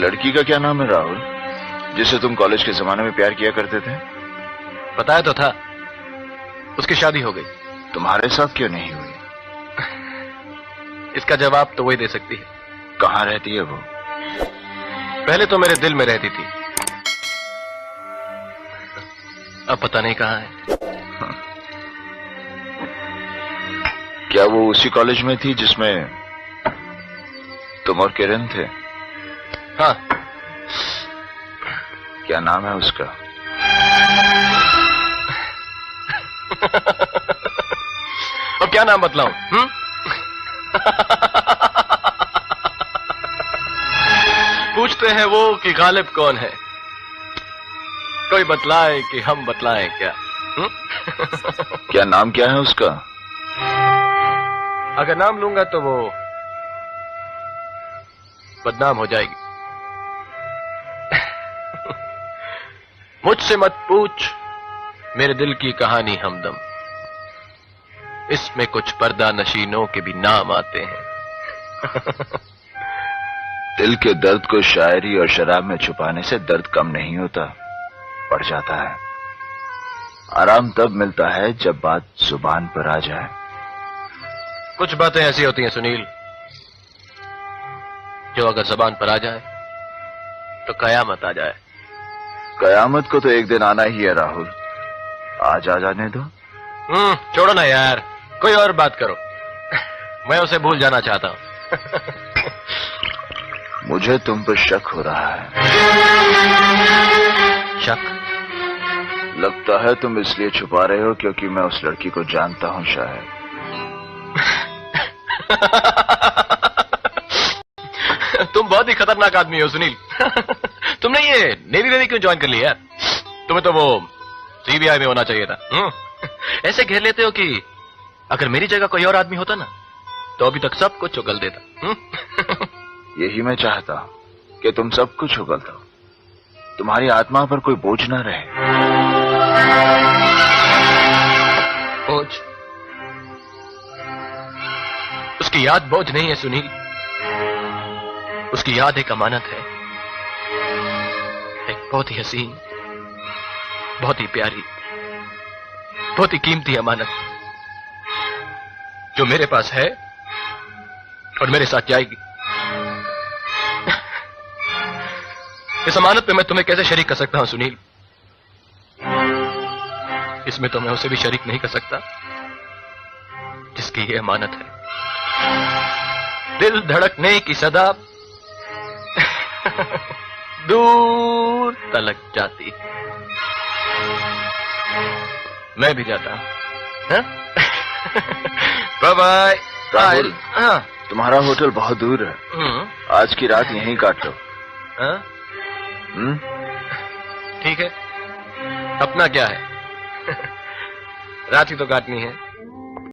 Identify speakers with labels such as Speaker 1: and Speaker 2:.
Speaker 1: लड़की का क्या नाम है राहुल, जिसे तुम कॉलेज के जमाने में प्यार किया करते थे?
Speaker 2: बताया तो था, उसकी शादी हो गई।
Speaker 1: तुम्हारे साथ क्यों नहीं हुई?
Speaker 2: इसका जवाब तो वही दे सकती है।
Speaker 1: कहाँ रहती है वो?
Speaker 2: पहले तो मेरे दिल में रहती थी, अब पता नहीं कहाँ है।
Speaker 1: क्या वो उसी कॉलेज में थी जिसमें तुम और किरण थे?
Speaker 2: हाँ।
Speaker 1: क्या नाम है उसका?
Speaker 2: और क्या नाम बतलाऊं? पूछते हैं वो कि गालिब कौन है, कोई बतलाए कि हम बतलाएं क्या?
Speaker 1: क्या नाम क्या है उसका?
Speaker 2: अगर नाम लूंगा तो वो बदनाम हो जाएगी। मुझसे मत पूछ मेरे दिल की कहानी हमदम, इसमें कुछ पर्दा नशीनों के भी नाम आते हैं।
Speaker 1: दिल के दर्द को शायरी और शराब में छुपाने से दर्द कम नहीं होता, बढ़ जाता है। आराम तब मिलता है जब बात जुबान पर आ जाए।
Speaker 2: कुछ बातें ऐसी होती हैं सुनील, जो अगर जुबान पर आ जाए तो कयामत आ जाए।
Speaker 1: कयामत को तो एक दिन आना ही है राहुल, आज आ जाने दो।
Speaker 2: छोड़ो ना यार, कोई और बात करो। मैं उसे भूल जाना चाहता हूं।
Speaker 1: मुझे तुम पर शक हो रहा है।
Speaker 2: शक?
Speaker 1: लगता है तुम इसलिए छुपा रहे हो क्योंकि मैं उस लड़की को जानता हूं शायद।
Speaker 2: तुम बहुत ही खतरनाक आदमी हो सुनील। तुमने ये नेवी वेवी क्यों ज्वाइन कर लिया? तुम्हें तो वो सीबीआई में होना चाहिए था। ऐसे घेर लेते हो कि अगर मेरी जगह कोई और आदमी होता ना तो अभी तक सब कुछ उगल देता।
Speaker 1: यही मैं चाहता हूं कि तुम सब कुछ उगल दो, तुम्हारी आत्मा पर कोई बोझ ना रहे।
Speaker 2: बोझ? उसकी याद बोझ नहीं है सुनील, उसकी याद एक अमानत है, एक बहुत ही हसीन, बहुत ही प्यारी, बहुत ही कीमती अमानत, जो मेरे पास है और मेरे साथ जाएगी। इस अमानत पे मैं तुम्हें कैसे शरीक कर सकता हूं सुनील? इसमें तो मैं उसे भी शरीक नहीं कर सकता जिसकी ये अमानत है। दिल धड़कने की सदा दूर तलक जाती, मैं भी जाता हूं। Bye bye.
Speaker 1: राहुल, तुम्हारा होटल बहुत दूर है, आज की रात यहीं काट लो।
Speaker 2: ठीक है, अपना क्या है, रात ही तो काटनी है।